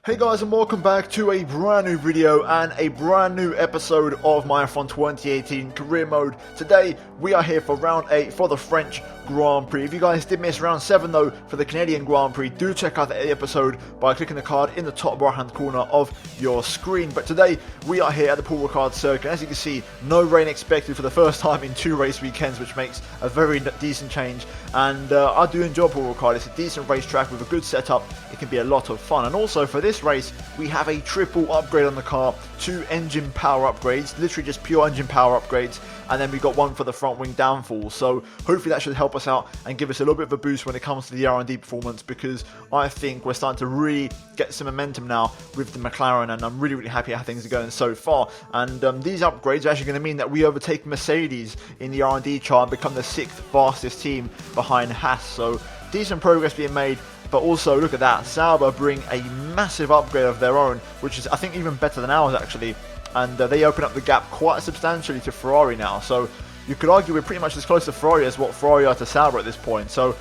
Hey guys, and welcome back to a brand new video and a brand new episode of my F1 2018 career mode. Today we are here for round 8 for the French Grand Prix. If you guys did miss round 7 though for the Canadian Grand Prix, do check out the episode by clicking the card in the top right hand corner of your screen. But today we are here at the Paul Ricard circuit. As you can see, no rain expected for the first time in 2 race weekends, which makes a very decent change. And I do enjoy Paul Ricard. It's a decent racetrack with a good setup. It can be a lot of fun. And also for this race we have a triple upgrade on the car, 2 engine power upgrades, literally just pure engine power upgrades, and then we got 1 for the front wing downfall. So hopefully that should help us out and give us a little bit of a boost when it comes to the R&D performance, because I think we're starting to really get some momentum now with the McLaren, and I'm really happy how things are going so far. And these upgrades are actually going to mean that we overtake Mercedes in the R&D chart and become the 6th fastest team behind Haas. So decent progress being made. But also, look at that, Sauber bring a massive upgrade of their own, which is, I think, even better than ours, actually. And they open up the gap quite substantially to Ferrari now. So you could argue we're pretty much as close to Ferrari as what Ferrari are to Sauber at this point. So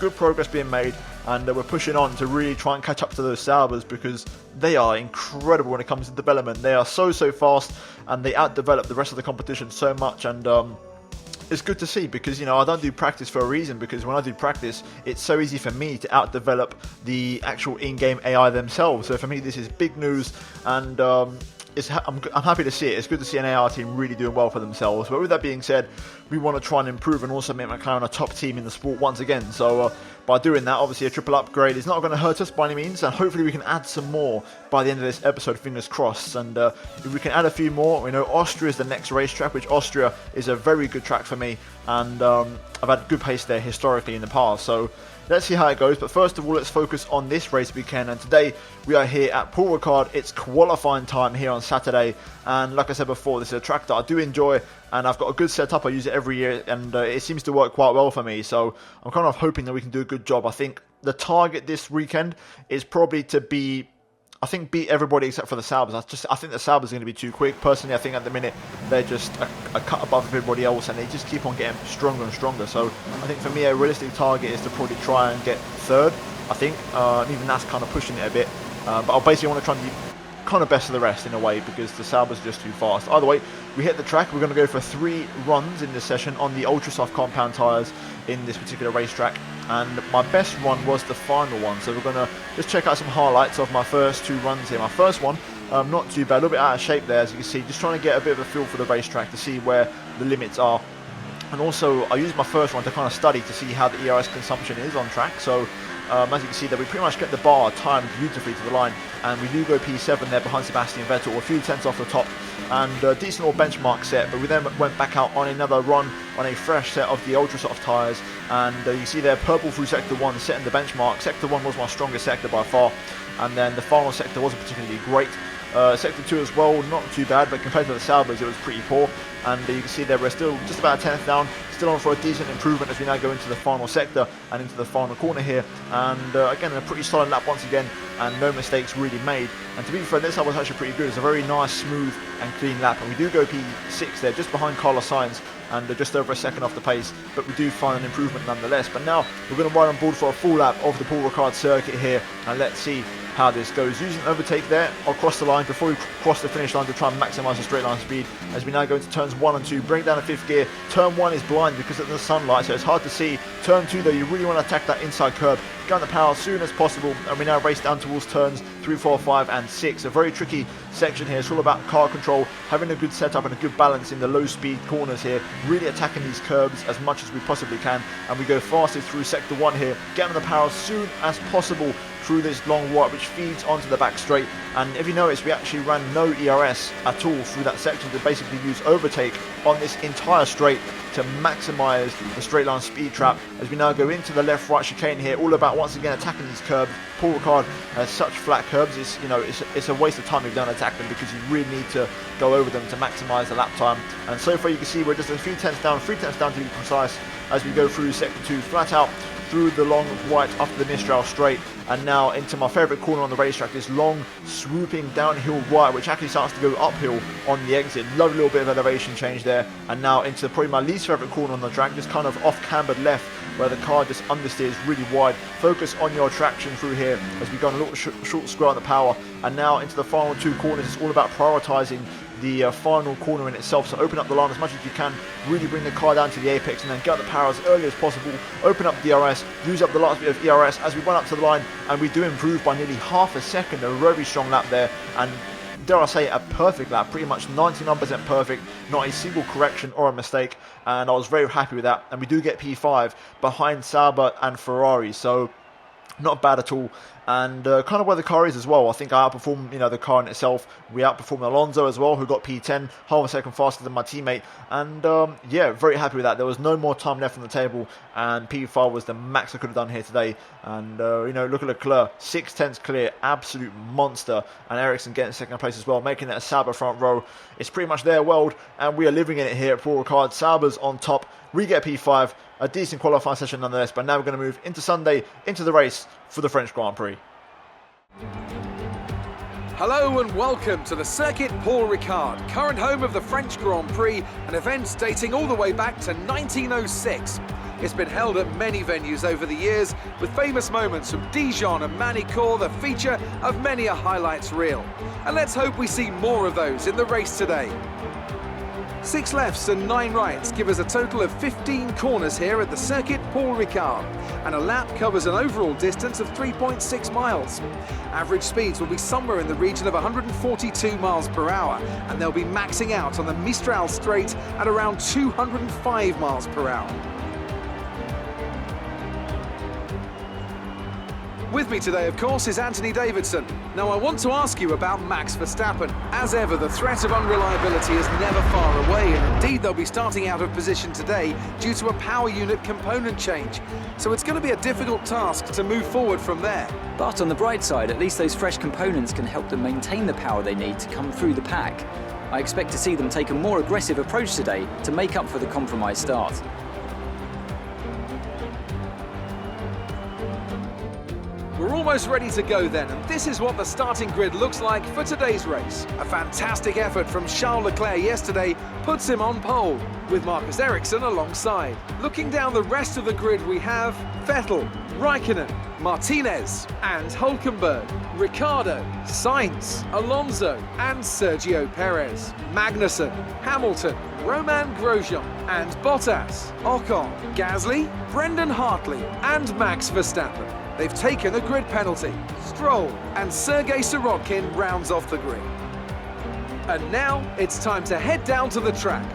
good progress being made, and we're pushing on to really try and catch up to those Saubers, because they are incredible when it comes to development. They are so fast, and they outdevelop the rest of the competition so much. And it's good to see, because, you know, I don't do practice for a reason, because when I do practice, it's so easy for me to outdevelop the actual in-game AI themselves. So for me, this is big news, and I'm happy to see it. It's good to see an AR team really doing well for themselves. But with that being said, we want to try and improve and also make McLaren a top team in the sport once again. So by doing that, obviously a triple upgrade is not going to hurt us by any means, and hopefully we can add some more by the end of this episode, fingers crossed. And if we can add a few more, we know Austria is the next racetrack, which Austria is a very good track for me, and I've had good pace there historically in the past. So let's see how it goes. But first of all, let's focus on this race weekend. And today we are here at Paul Ricard. It's qualifying time here on Saturday. And like I said before, this is a track that I do enjoy, and I've got a good setup. I use it every year, and it seems to work quite well for me. So I'm kind of hoping that we can do a good job. I think the target this weekend is probably to beat everybody except for the Saubers. I think the Saubers are going to be too quick. Personally, I think at the minute they're just a cut above everybody else, and they just keep on getting stronger and stronger. So I think for me, a realistic target is to probably try and get 3rd, I think. Even that's kind of pushing it a bit. But I basically want to try and be kind of best of the rest in a way, because the Saubers are just too fast. Either way, we hit the track. We're going to go for 3 runs in this session on the ultra soft compound tyres in this particular racetrack, and my best run was the final one. So we're going to just check out some highlights of my first 2 runs here. My first one, not too bad, a little bit out of shape there, as you can see, just trying to get a bit of a feel for the racetrack to see where the limits are. And also I used my first one to kind of study to see how the ERS consumption is on track. So as you can see, that we pretty much get the bar timed beautifully to the line, and we do go P7 there behind Sebastian Vettel, a few tenths off the top, and a decent little benchmark set. But we then went back out on another run on a fresh set of the ultra soft tyres, and you see there purple through sector 1 setting the benchmark. Sector 1 was my strongest sector by far, and then the final sector wasn't particularly great. Sector 2 as well, not too bad, but compared to the Saubers it was pretty poor. And you can see there we're still just about a 10th down, still on for a decent improvement as we now go into the final sector and into the final corner here. And again, a pretty solid lap once again, and no mistakes really made. And to be fair, this lap was actually pretty good. It's a very nice, smooth and clean lap, and we do go P6 there, just behind Carlos Sainz, and just over a second off the pace, but we do find an improvement nonetheless. But now we're going to ride on board for a full lap of the Paul Ricard circuit here, and let's see how this goes. Using overtake there, I'll cross the line before we cross the finish line to try and maximise the straight line speed as we now go into turns 1 and 2, bring down a 5th gear. Turn 1 is blind because of the sunlight, so it's hard to see. Turn 2 though, you really want to attack that inside curb, get on the power as soon as possible, and we now race down towards turns 3, 4, 5 and 6. A very tricky section here. It's all about car control, having a good setup and a good balance in the low speed corners here, really attacking these curbs as much as we possibly can. And we go fastest through sector 1 here, get on the power as soon as possible through this long right which feeds onto the back straight. And if you notice, we actually ran no ERS at all through that section to basically use overtake on this entire straight to maximise the straight line speed trap as we now go into the left right chicane here, all about once again attacking these curbs. Paul Ricard has such flat curbs, it's a waste of time if you don't attack them, because you really need to go over them to maximise the lap time. And so far you can see we're just a few tenths down, 3 tenths down to be precise, as we go through sector 2 flat out through the long right up to the Mistral straight, and now into my favourite corner on the racetrack, this long swooping downhill right which actually starts to go uphill on the exit. Lovely little bit of elevation change there, and now into probably my least favourite corner on the track, just kind of off cambered left where the car just understeers really wide. Focus on your traction through here as we go on a little short square on the power, and now into the final 2 corners. It's all about prioritising the final corner in itself, so open up the line as much as you can, really bring the car down to the apex, and then get the power as early as possible, open up the DRS, use up the last bit of ERS as we run up to the line, and we do improve by nearly half a second. A very strong lap there, and dare I say, a perfect lap, pretty much 99% perfect, not a single correction or a mistake, and I was very happy with that. And we do get P5 behind Sauber and Ferrari, so not bad at all. And kind of where the car is as well. I think I outperformed, the car in itself. We outperformed Alonso as well, who got P10, half a second faster than my teammate. And yeah, very happy with that. There was no more time left on the table, and P5 was the max I could have done here today. And look at Leclerc, 6/10 clear, absolute monster. And Ericsson getting second place as well, making it a Sauber front row. It's pretty much their world, and we are living in it here at Paul Ricard. Sauber's on top. We get P5. A decent qualifying session nonetheless, but now we're going to move into Sunday, into the race for the French Grand Prix. Hello and welcome to the Circuit Paul Ricard, current home of the French Grand Prix, an event dating all the way back to 1906. It's been held at many venues over the years, with famous moments from Dijon and Manicourt the feature of many a highlights reel. And let's hope we see more of those in the race today. 6 lefts and 9 rights give us a total of 15 corners here at the Circuit Paul Ricard, and a lap covers an overall distance of 3.6 miles. Average speeds will be somewhere in the region of 142 miles per hour, and they'll be maxing out on the Mistral straight at around 205 miles per hour. With me today, of course, is Anthony Davidson. Now, I want to ask you about Max Verstappen. As ever, the threat of unreliability is never far away, and indeed they'll be starting out of position today due to a power unit component change. So it's going to be a difficult task to move forward from there. But on the bright side, at least those fresh components can help them maintain the power they need to come through the pack. I expect to see them take a more aggressive approach today to make up for the compromised start. We're almost ready to go then, and this is what the starting grid looks like for today's race. A fantastic effort from Charles Leclerc yesterday puts him on pole, with Marcus Ericsson alongside. Looking down the rest of the grid, we have Vettel, Raikkonen, Martinez and Hülkenberg, Ricciardo, Sainz, Alonso and Sergio Perez, Magnussen, Hamilton, Romain Grosjean and Bottas, Ocon, Gasly, Brendan Hartley and Max Verstappen. They've taken a grid penalty. Stroll and Sergei Sorokin rounds off the grid. And now it's time to head down to the track.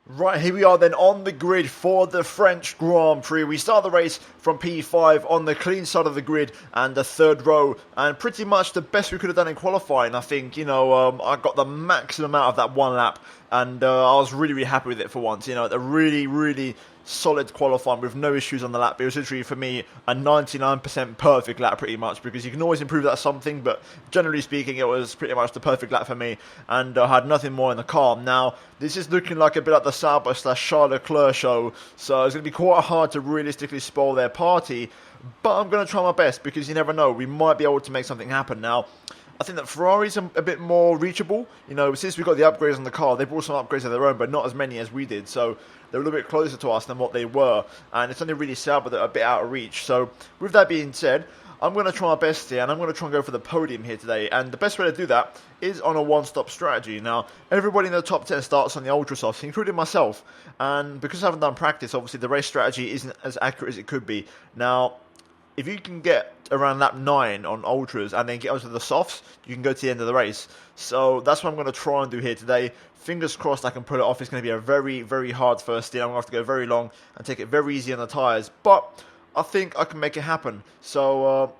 Right, here we are then on the grid for the French Grand Prix. We start the race from P5 on the clean side of the grid and the third row, and pretty much the best we could have done in qualifying. I think, I got the maximum out of that one lap, and I was really, really happy with it for once. A really, really solid qualifying with no issues on the lap. It was literally, for me, a 99% perfect lap pretty much, because you can always improve that something, but generally speaking it was pretty much the perfect lap for me, and I had nothing more in the car. Now, this is looking like a bit like the Sauber / Charles Leclerc show, so it's going to be quite hard to realistically spoil their party, but I'm going to try my best, because you never know, we might be able to make something happen. Now, I think that Ferrari's a bit more reachable. Since we've got the upgrades on the car, they brought some upgrades of their own, but not as many as we did. So they're a little bit closer to us than what they were. And it's only really Sauber that are a bit out of reach. So with that being said, I'm going to try my best here, and I'm going to try and go for the podium here today. And the best way to do that is on a one-stop strategy. Now, everybody in the top 10 starts on the ultra softs, including myself. And because I haven't done practice, obviously the race strategy isn't as accurate as it could be. Now, if you can get around lap 9 on ultras and then get onto the softs, you can go to the end of the race. So that's what I'm going to try and do here today. Fingers crossed I can pull it off. It's going to be a very, very hard first stint. I'm going to have to go very long and take it very easy on the tyres. But I think I can make it happen. So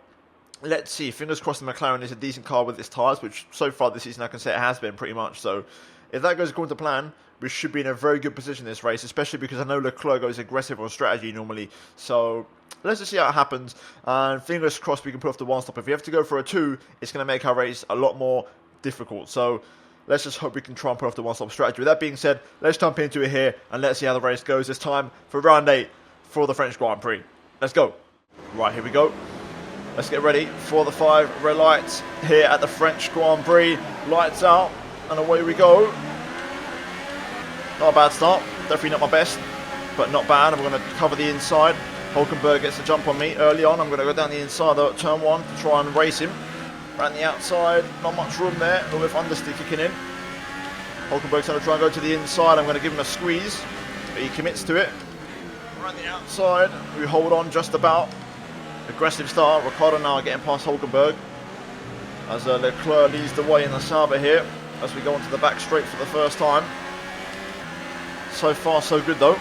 let's see. Fingers crossed the McLaren is a decent car with its tyres, which so far this season I can say it has been pretty much. So if that goes according to plan, we should be in a very good position this race, especially because I know Leclerc goes aggressive on strategy normally. So let's just see how it happens, and fingers crossed we can put off the one stop. If we have to go for a 2, it's going to make our race a lot more difficult. So let's just hope we can try and put off the one stop strategy. With that being said, let's jump into it here and let's see how the race goes. It's time for round 8 for the French Grand Prix. Let's go. Right, here we go. Let's get ready for the 5 red lights here at the French Grand Prix. Lights out, and away we go. Not a bad start, definitely not my best. but not bad. I'm going to cover the inside. Hulkenberg gets a jump on me early on. I'm going to go down the inside though at turn 1 to try and race him. Around the outside, not much room there. A little bit of understeer kicking in. Hulkenberg's going to try and go to the inside. I'm going to give him a squeeze, but he commits to it. Around the outside, we hold on just about. Aggressive start. Ricciardo now getting past Hulkenberg as Leclerc leads the way in the Sauber here as we go onto the back straight for the first time. So far so good though.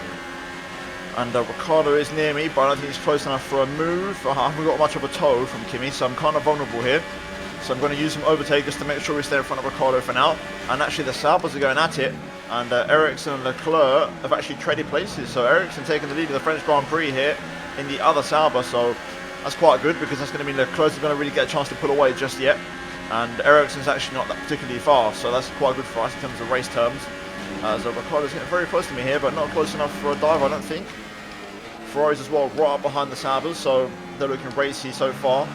And Ricciardo is near me, but I don't think he's close enough for a move. I haven't got much of a toe from Kimi, so I'm kind of vulnerable here. So I'm going to use some overtakers to make sure we stay in front of Ricciardo for now. And actually the Saubers are going at it, and Ericsson and Leclerc have actually traded places. So Ericsson taking the lead of the French Grand Prix here in the other Sauber, so that's quite good because that's going to mean Leclerc's going to really get a chance to pull away just yet. And Ericsson's actually not that particularly fast, so that's quite good for us in terms of race terms. So Ricciardo's getting very close to me here, but not close enough for a dive, I don't think. Ferraris as well, right up behind the Saubers, so they're looking racy so far.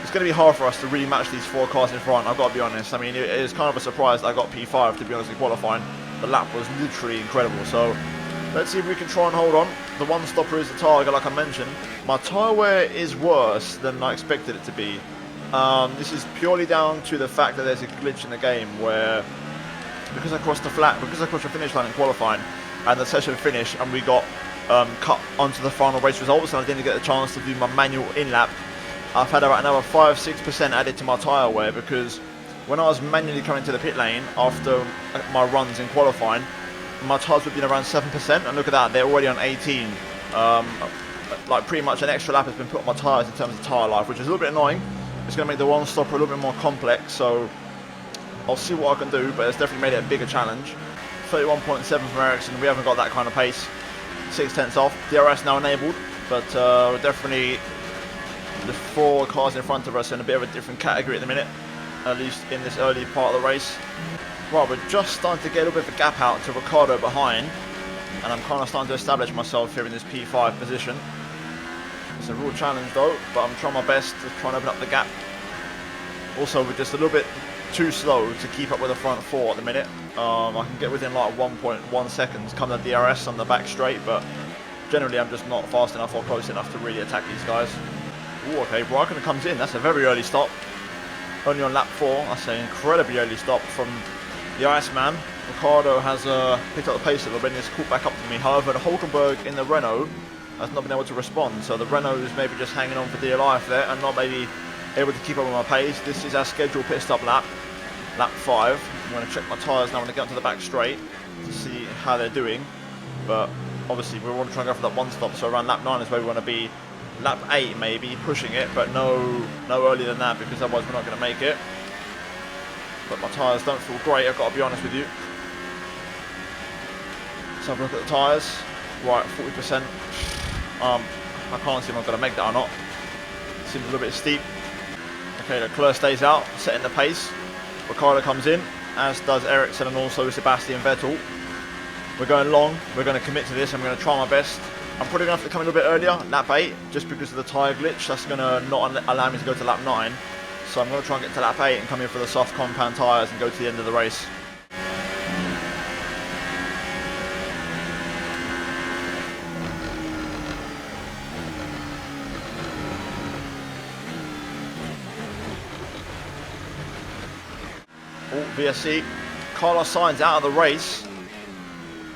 It's going to be hard for us to really match these 4 cars in front, I've got to be honest. I mean, it is kind of a surprise that I got P5, to be honest, in qualifying. The lap was literally incredible, so let's see if we can try and hold on. The one stopper is the target, like I mentioned. My tyre wear is worse than I expected it to be. This is purely down to the fact that there's a glitch in the game where, because I crossed the finish line in qualifying, and the session finished, and we got cut onto the final race results, and I didn't get the chance to do my manual in-lap. I've had about another 5-6% added to my tyre wear because when I was manually coming to the pit lane after my runs in qualifying, my tyres would have been around 7%, and look at that, they're already on 18. Like pretty much an extra lap has been put on my tyres in terms of tyre life, which is a little bit annoying. It's going to make the one stopper a little bit more complex, so I'll see what I can do, but it's definitely made it a bigger challenge. 31.7 from Ericsson, we haven't got that kind of pace. 6/10 off, DRS now enabled, but we're definitely, the 4 cars in front of us are in a bit of a different category at the minute, at least in this early part of the race. Right, we're just starting to get a little bit of a gap out to Ricciardo behind, and I'm kind of starting to establish myself here in this P5 position. It's a real challenge though, but I'm trying my best to try and open up the gap. Also, we're just a little bit too slow to keep up with the front 4 at the minute. I can get within like 1.1 seconds come the DRS on the back straight, but generally I'm just not fast enough or close enough to really attack these guys. Ooh, okay, Raikkonen comes in, that's a very early stop. Only on lap 4, that's an incredibly early stop from the Iceman. Ricciardo has picked up the pace a little bit and has caught back up to me. However, the Hulkenberg in the Renault has not been able to respond, so the Renault is maybe just hanging on for dear life there and not maybe able to keep up with my pace. This is our scheduled pit stop lap, lap 5. I'm going to check my tyres now when I get onto the back straight to see how they're doing, but obviously we want to try and go for that one stop, so around lap 9 is where we want to be. Lap 8 maybe, pushing it, but no earlier than that because otherwise we're not going to make it. But my tyres don't feel great, I've got to be honest with you. Let's have a look at the tyres. Right, 40%. I can't see if I'm going to make that or not. Seems a little bit steep. Okay, Leclerc stays out, setting the pace. Ricciardo comes in, as does Ericsson and also Sebastian Vettel. We're going long, we're going to commit to this, I'm going to try my best. I'm probably going to have to come in a little bit earlier, lap 8, just because of the tyre glitch. That's going to not allow me to go to lap 9. So I'm going to try and get to lap 8 and come in for the soft compound tyres and go to the end of the race. Oh, VSC. Carlos Sainz out of the race.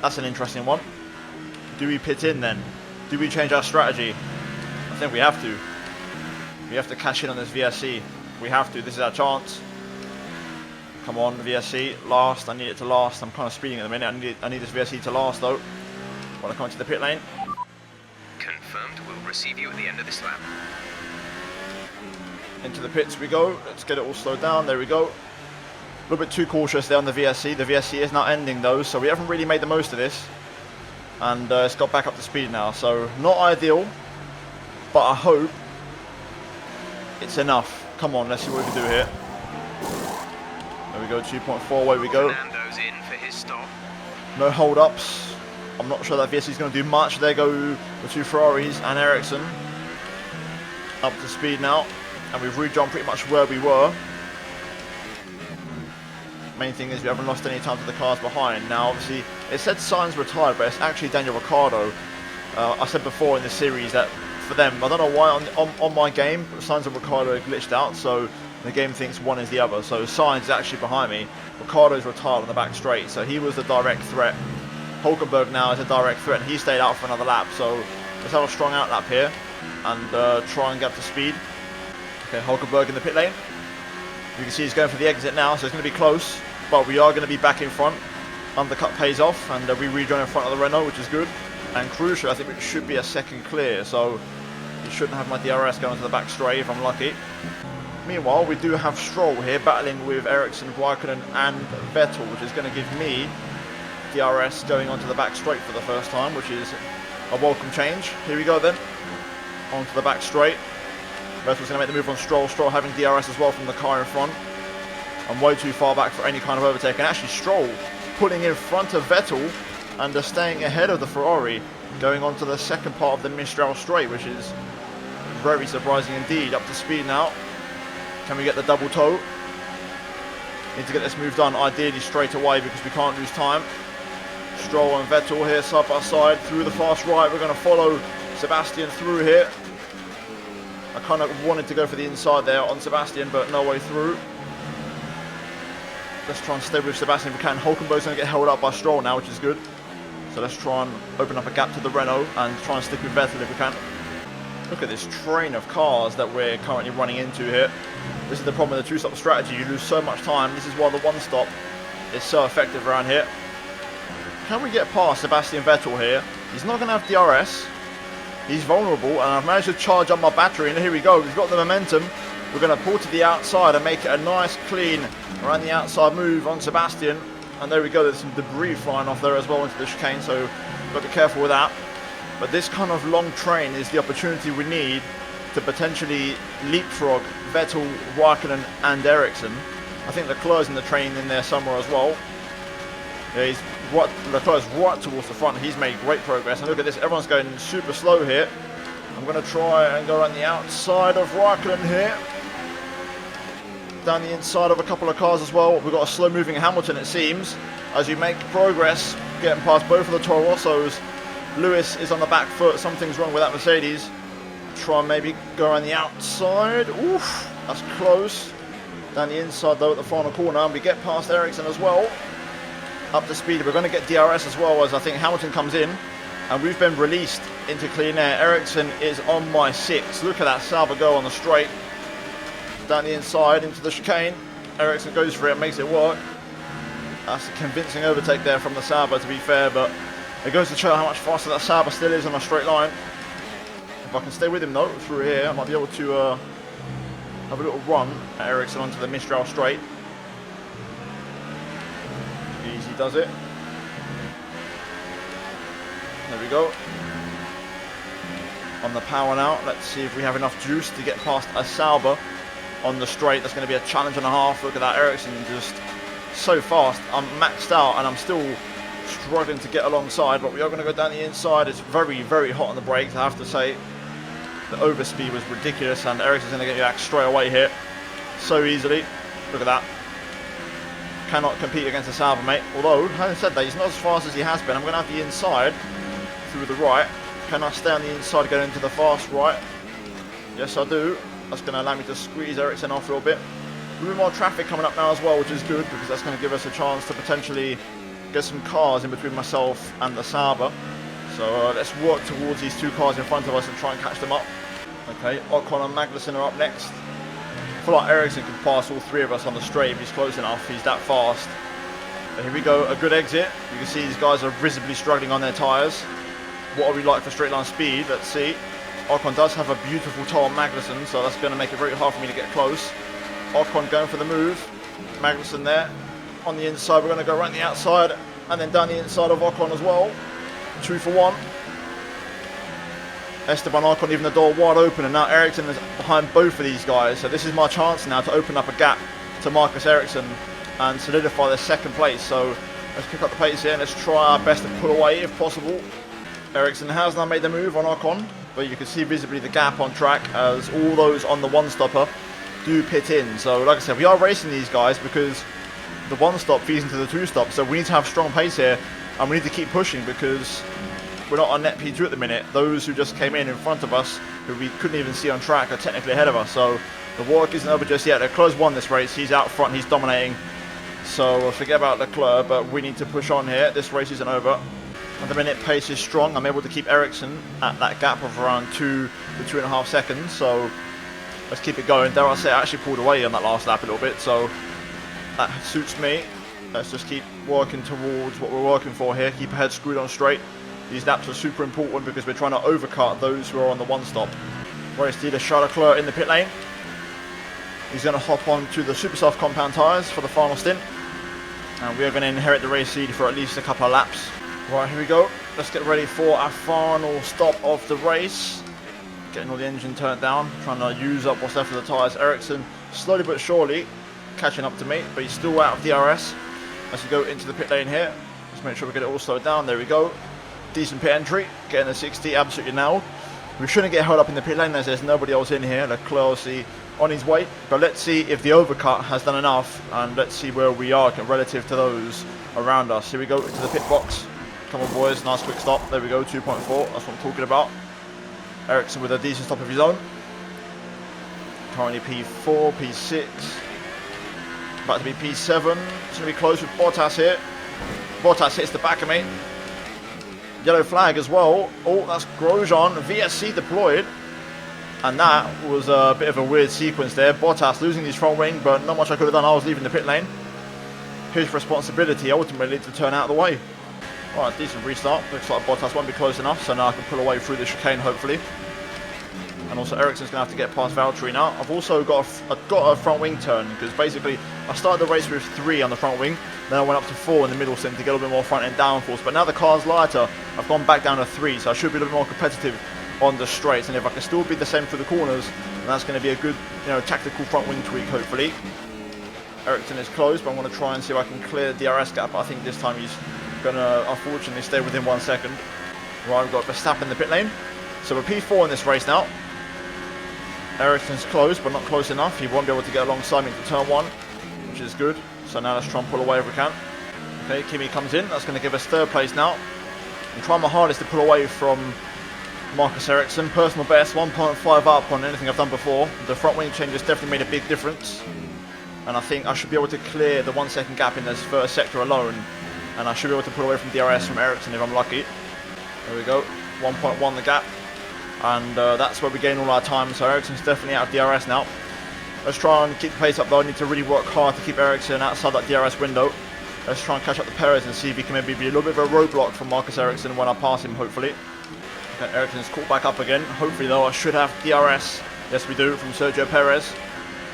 That's an interesting one. Do we pit in then? Do we change our strategy? I think we have to. We have to cash in on this VSC. We have to. This is our chance. Come on, VSC. Last. I need it to last. I'm kind of speeding at the minute. I need this VSC to last though. Want to come into the pit lane. Confirmed. We'll receive you at the end of this lap. Into the pits we go. Let's get it all slowed down. There we go. A little bit too cautious there on the VSC. The VSC is now ending though, so we haven't really made the most of this. And it's got back up to speed now, so not ideal, but I hope it's enough. Come on, let's see what we can do here. There we go, 2.4, away we go. Fernando's in for his stop. No hold-ups. I'm not sure that VSC is going to do much. There go the 2 Ferraris and Ericsson. Up to speed now, and we've rejumped pretty much where we were. Main thing is we haven't lost any time to the cars behind. Now, obviously, It said Sainz retired, but it's actually Daniel Ricciardo. I said before in this series that for them, I don't know why on my game, Sainz and Ricciardo glitched out, so the game thinks one is the other. So Sainz is actually behind me. Ricciardo's retired on the back straight, so he was the direct threat. Hulkenberg now is a direct threat, and he stayed out for another lap. So let's have a strong out lap here and try and get up to speed. Okay, Hulkenberg in the pit lane. You can see he's going for the exit now, so it's going to be close, but we are going to be back in front. Undercut pays off, and we rejoin in front of the Renault, which is good. And crucial, I think it should be a second clear, so you shouldn't have my DRS going to the back straight if I'm lucky. Meanwhile, we do have Stroll here battling with Ericsson, Raikkonen and Vettel, which is going to give me DRS going onto the back straight for the first time, which is a welcome change. Here we go then, onto the back straight. Vettel's going to make the move on Stroll. Stroll having DRS as well from the car in front. I'm way too far back for any kind of overtake. And actually Stroll pulling in front of Vettel and staying ahead of the Ferrari, going on to the second part of the Mistral straight, which is very surprising indeed. Up to speed now. Can we get the double toe? Need to get this move done ideally straight away because we can't lose time. Stroll and Vettel here side by side through the fast right. We're going to follow Sebastian through here. I kind of wanted to go for the inside there on Sebastian, but no way through. Let's try and stay with Sebastian if we can. Hulkenberg's going to get held up by Stroll now, which is good. So let's try and open up a gap to the Renault and try and stick with Vettel if we can. Look at this train of cars that we're currently running into here. This is the problem with the two-stop strategy. You lose so much time. This is why the one-stop is so effective around here. Can we get past Sebastian Vettel here? He's not going to have DRS. He's vulnerable, and I've managed to charge up my battery, and here we go. We've got the momentum. We're going to pull to the outside and make it a nice, clean, around the outside move on Sebastian. And there we go. There's some debris flying off there as well into the chicane, so got to be careful with that. But this kind of long train is the opportunity we need to potentially leapfrog Vettel, Raikkonen and Ericsson. I think Leclerc's in the train in there somewhere as well. Yeah, Leclerc's right towards the front. He's made great progress. And look at this, everyone's going super slow here. I'm going to try and go around the outside of Raikkonen here. Down the inside of a couple of cars as well. We've got a slow moving Hamilton, it seems, as you make progress, getting past both of the Toro Rossos. Lewis is on the back foot. Something's wrong with that Mercedes. Try and maybe go around the outside. Oof, that's close. Down the inside though at the final corner, and we get past Ericsson as well. Up to speed. We're going to get DRS as well, as I think Hamilton comes in, and we've been released into clean air. Ericsson is on my 6. Look at that Sauber go on the straight. Down the inside into the chicane. Ericsson goes for it, makes it work. That's a convincing overtake there from the Sauber, to be fair, but it goes to show how much faster that Sauber still is on a straight line. If I can stay with him though through here, I might be able to have a little run at Ericsson onto the Mistral straight. Easy does it. There we go. On the power now. Let's see if we have enough juice to get past a Sauber on the straight. That's going to be a challenge and a half. Look at that, Ericsson just so fast. I'm maxed out and I'm still struggling to get alongside, but we are going to go down the inside. It's very, very hot on the brakes, I have to say. The overspeed was ridiculous, and Ericsson's going to get you back straight away here so easily. Look at that. Cannot compete against the Sauber, mate. Although, having said that, he's not as fast as he has been. I'm going to have the inside through the right. Can I stay on the inside going into the fast right? Yes, I do. That's going to allow me to squeeze Ericsson off a little bit. A little more traffic coming up now as well, which is good, because that's going to give us a chance to potentially get some cars in between myself and the Sauber. So let's work towards these two cars in front of us and try and catch them up. Okay, Ocon and Magnussen are up next. I feel like Ericsson can pass all three of us on the straight if he's close enough. He's that fast. But here we go, a good exit. You can see these guys are visibly struggling on their tyres. What are we like for straight line speed? Let's see. Ocon does have a beautiful toe on Magnussen, so that's going to make it very hard for me to get close. Ocon going for the move. Magnussen there. On the inside, we're going to go around the outside and then down the inside of Ocon as well. 2 for 1. Esteban Ocon leaving the door wide open, and now Ericsson is behind both of these guys. So this is my chance now to open up a gap to Marcus Ericsson and solidify their second place. So let's pick up the pace here and let's try our best to pull away if possible. Ericsson has now made the move on Ocon, but you can see visibly the gap on track as all those on the one-stopper do pit in. So like I said, we are racing these guys because the one-stop feeds into the two-stop, so we need to have strong pace here And we need to keep pushing because we're not on net P2 at the minute. Those who just came in front of us, who we couldn't even see on track, are technically ahead of us. So the work isn't over just yet. Leclerc's won this race. He's out front. He's dominating. So forget about Leclerc, but we need to push on here. This race isn't over. At the minute, pace is strong. I'm able to keep Ericsson at that gap of around 2 to 2.5 seconds. So let's keep it going. Dare I say, I actually pulled away on that last lap a little bit. So that suits me. Let's just keep working towards what we're working for here. Keep our head screwed on straight. These laps are super important because we're trying to overcut those who are on the one stop. Race leader Charles Leclerc in the pit lane. He's going to hop on to the super soft compound tyres for the final stint. And we are going to inherit the race lead for at least a couple of laps. Right, here we go. Let's get ready for our final stop of the race. Getting all the engine turned down. Trying to use up what's left of the tyres. Ericsson, slowly but surely, catching up to me. But he's still out of DRS. As we go into the pit lane here. Let's make sure we get it all slowed down. There we go. Decent pit entry. Getting the 60 absolutely nailed. We shouldn't get held up in the pit lane as there's nobody else in here. Leclerc on his way. But let's see if the overcut has done enough. And let's see where we are relative to those around us. Here we go into the pit box. Come on, boys. Nice quick stop. There we go. 2.4. That's what I'm talking about. Ericsson with a decent stop of his own. Currently P4, P6. About to be P7. It's going to be close with Bottas here. Bottas hits the back of me. Yellow flag as well. Oh, that's Grosjean. VSC deployed. And that was a bit of a weird sequence there. Bottas losing his front wing, but not much I could have done. I was leaving the pit lane. His responsibility ultimately to turn out of the way. Alright, decent restart. Looks like Bottas won't be close enough, so now I can pull away through the chicane, hopefully. And also Ericsson's going to have to get past Valtteri now. I've also got a front wing turn, because basically I started the race with 3 on the front wing, then I went up to 4 in the middle stint to get a little bit more front end downforce. But now the car's lighter, I've gone back down to 3, so I should be a little bit more competitive on the straights. And if I can still be the same through the corners, then that's going to be a good, tactical front wing tweak, hopefully. Ericsson is close, but I'm going to try and see if I can clear the DRS gap. I think this time he's going to unfortunately stay within 1 second. Right, we've got Verstappen in the pit lane. So we're P4 in this race now. Ericsson's close, but not close enough. He won't be able to get alongside me to turn 1, which is good. So now let's try and pull away if we can. Okay, Kimi comes in. That's going to give us 3rd place now. I'm trying my hardest to pull away from Marcus Ericsson. Personal best, 1.5 up on anything I've done before. The front wing change has definitely made a big difference. And I think I should be able to clear the 1 second gap in this first sector alone. And I should be able to pull away from DRS from Ericsson if I'm lucky. There we go. 1.1 the gap. And that's where we gain all our time. So Ericsson's definitely out of DRS now. Let's try and keep the pace up though. I need to really work hard to keep Ericsson outside that DRS window. Let's try and catch up to Perez and see if he can maybe be a little bit of a roadblock for Marcus Ericsson when I pass him, hopefully. Okay, Ericsson's caught back up again. Hopefully though I should have DRS. Yes we do, from Sergio Perez.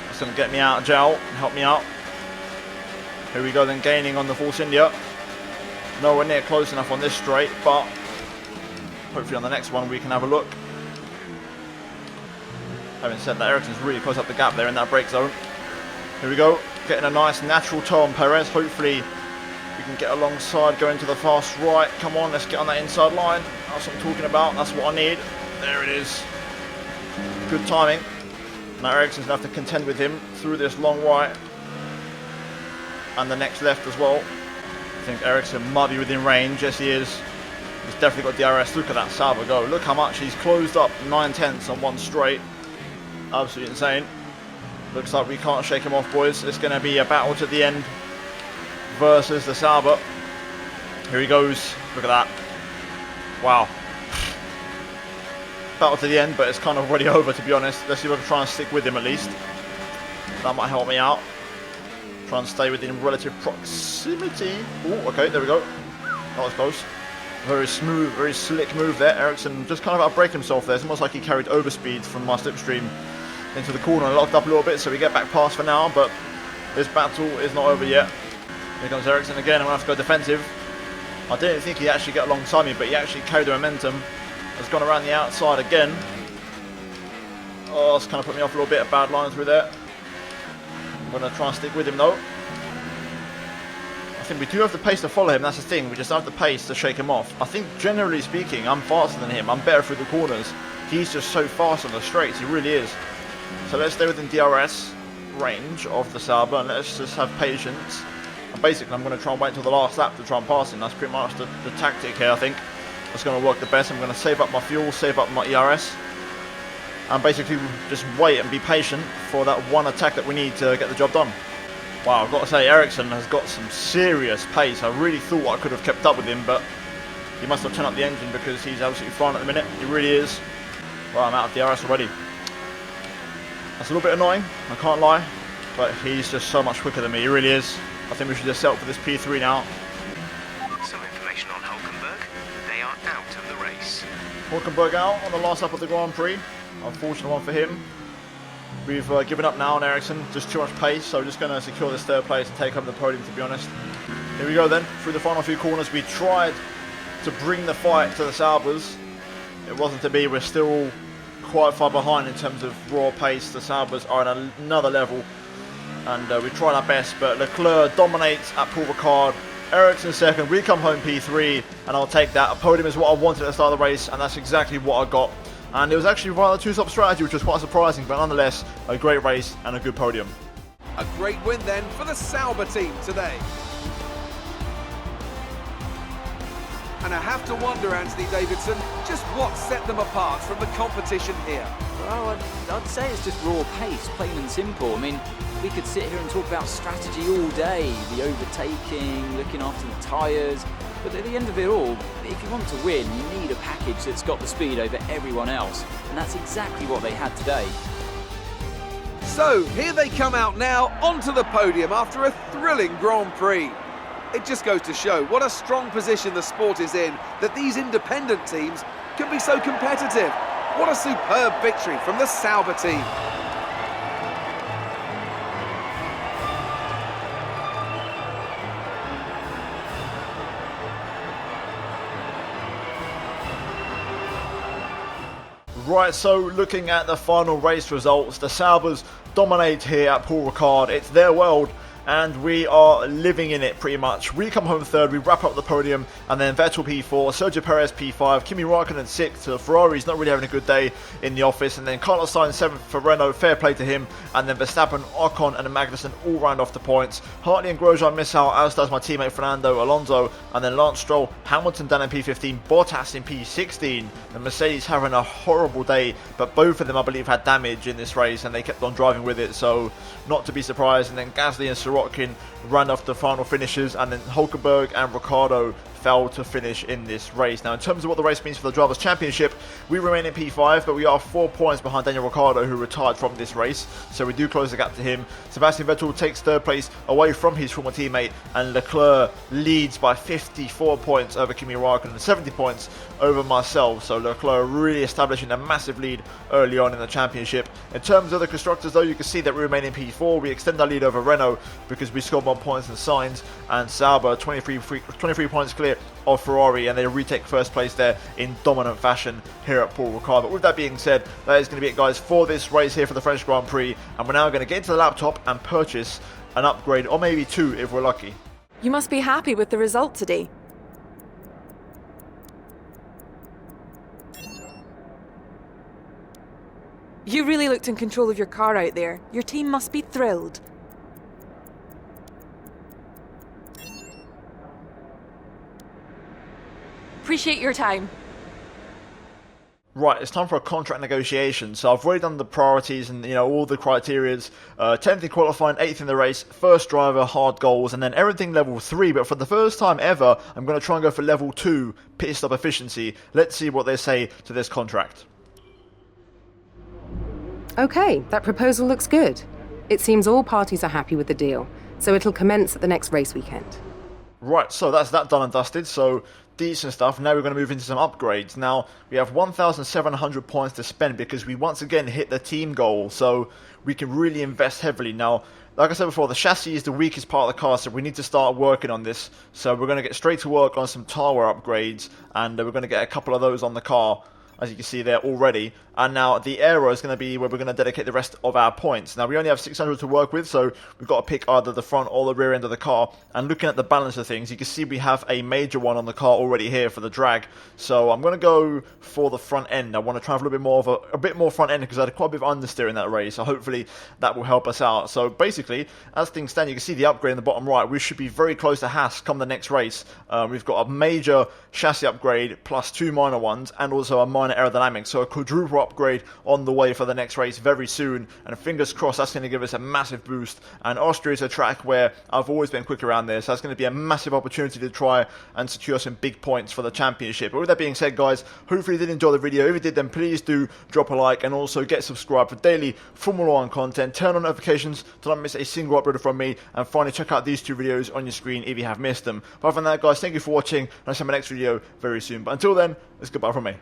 That's going to get me out of jail and help me out. Here we go then, gaining on the Force India. Nowhere near close enough on this straight, but hopefully on the next one we can have a look. Having said that, Ericsson's really close up the gap there in that brake zone. Here we go, getting a nice natural toe on Perez. Hopefully we can get alongside, going to the fast right. Come on, let's get on that inside line. That's what I'm talking about, that's what I need. There it is. Good timing. Now Ericsson's going to have to contend with him through this long right. And the next left as well. I think Ericsson might be within range. Yes, he is. He's definitely got DRS. Look at that Sauber go. Look how much he's closed up 9/10 on one straight. Absolutely insane. Looks like we can't shake him off, boys. It's going to be a battle to the end versus the Sauber. Here he goes. Look at that. Wow. Battle to the end, but it's kind of already over, to be honest. Let's see if I can try and stick with him at least. That might help me out. Try and stay within relative proximity. Oh, okay, there we go. That was close. Very smooth, very slick move there. Ericsson just kind of outbraked himself there. It's almost like he carried overspeed from my slipstream into the corner and locked up a little bit, so we get back past for now, but this battle is not over yet. Here comes Ericsson again. I'm going to have to go defensive. I didn't think he'd actually get alongside me, but he actually carried the momentum. Has gone around the outside again. Oh, it's kind of put me off a little bit. A bad line through there. I'm going to try and stick with him though. I think we do have the pace to follow him, that's the thing. We just don't have the pace to shake him off. I think generally speaking, I'm faster than him. I'm better through the corners. He's just so fast on the straights, he really is. So let's stay within DRS range of the Sauber and let's just have patience And basically I'm going to try and wait until the last lap to try and pass him. That's pretty much the tactic here, I think. That's going to work the best. I'm going to save up my fuel, save up my ERS, and basically just wait and be patient for that one attack that we need to get the job done. Wow, I've got to say, Ericsson has got some serious pace. I really thought I could have kept up with him, but he must have turned up the engine because he's absolutely flying at the minute. He really is. Well, I'm out of DRS already. That's a little bit annoying, I can't lie, but he's just so much quicker than me. He really is. I think we should just settle for this P3 now. Some information on Hulkenberg. They are out of the race. Hulkenberg out on the last lap of the Grand Prix. Unfortunate one for him. We've given up now on Ericsson, just too much pace, so we're just going to secure this third place and take home the podium, to be honest. Here we go then, through the final few corners. We tried to bring the fight to the Saubers. It wasn't to be. We're still quite far behind in terms of raw pace. The Saubers are on another level, and we tried our best, but Leclerc dominates at Paul Ricard. Ericsson second, we come home P3, and I'll take that. A podium is what I wanted at the start of the race, and that's exactly what I got. And it was actually via the two-stop strategy, which was quite surprising, but nonetheless, a great race and a good podium. A great win then for the Sauber team today. And I have to wonder, Anthony Davidson, just what set them apart from the competition here. Well, I'd say it's just raw pace, plain and simple. I mean, we could sit here and talk about strategy all day, the overtaking, looking after the tyres, but at the end of it all, if you want to win, you need a package that's got the speed over everyone else, and that's exactly what they had today. So, here they come out now onto the podium after a thrilling Grand Prix. It just goes to show what a strong position the sport is in, that these independent teams can be so competitive. What a superb victory from the Sauber team. Right, so looking at the final race results, the Saubers dominate here at Paul Ricard. It's their world, and we are living in it pretty much. We come home third, we wrap up the podium, and then Vettel P4, Sergio Perez P5, Kimi Raikkonen 6th. So Ferrari's not really having a good day in the office, and then Carlos Sainz 7th for Renault, fair play to him, and then Verstappen, Ocon and Magnussen all round off the points. Hartley and Grosjean miss out, as does my teammate Fernando Alonso, and then Lance Stroll, Hamilton down in P15, Bottas in P16. The Mercedes having a horrible day, but both of them I believe had damage in this race, and they kept on driving with it, so not to be surprised. And then Gasly and Sirotkin ran off the final finishes, and then Hulkenberg and Ricciardo failed to finish in this race. Now, in terms of what the race means for the Drivers' Championship, we remain in P5, but we are 4 points behind Daniel Ricciardo, who retired from this race, so we do close the gap to him. Sebastian Vettel takes third place away from his former teammate, and Leclerc leads by 54 points over Kimi Raikkonen and 70 points over myself, so Leclerc really establishing a massive lead early on in the championship. In terms of the constructors, though, you can see that we remain in P4. We extend our lead over Renault because we scored more points than Sainz, and Sauber 23 points clear of Ferrari, and they retake first place there in dominant fashion here at Paul Ricard. But with that being said, that is going to be it, guys, for this race here for the French Grand Prix, and we're now going to get into the laptop and purchase an upgrade, or maybe two if we're lucky. You must be happy with the result today. You really looked in control of your car out there. Your team must be thrilled. Appreciate your time. Right, it's time for a contract negotiation. So I've already done the priorities and, all the criterias. 10th in qualifying, 8th in the race, first driver, hard goals, and then everything level 3. But for the first time ever, I'm going to try and go for level 2, pit stop efficiency. Let's see what they say to this contract. Okay, that proposal looks good. It seems all parties are happy with the deal, so it'll commence at the next race weekend. Right, so that's that done and dusted, so decent stuff. Now we're going to move into some upgrades. Now, we have 1,700 points to spend because we once again hit the team goal, so we can really invest heavily. Now, like I said before, the chassis is the weakest part of the car, so we need to start working on this. So we're going to get straight to work on some tyre upgrades, and we're going to get a couple of those on the car as you can see there already. And now the aero is going to be where we're going to dedicate the rest of our points. Now we only have 600 to work with, so we've got to pick either the front or the rear end of the car. And looking at the balance of things, you can see we have a major one on the car already here for the drag. So I'm going to go for the front end. I want to try for a bit more front end because I had quite a bit of understeer in that race. So hopefully that will help us out. So basically, as things stand, you can see the upgrade in the bottom right. We should be very close to Haas come the next race. We've got a major chassis upgrade plus 2 minor ones and also a minor aerodynamics. So a quadruple upgrade on the way for the next race very soon. And fingers crossed that's going to give us a massive boost. And Austria is a track where I've always been quick around there. So that's going to be a massive opportunity to try and secure some big points for the championship. But with that being said, guys, hopefully you did enjoy the video. If you did, then please do drop a like and also get subscribed for daily Formula 1 content. Turn on notifications to not miss a single upload from me. And finally, check out these 2 videos on your screen if you have missed them. But other than that, guys, thank you for watching. And I'll see you in my next video very soon. But until then, it's goodbye from me.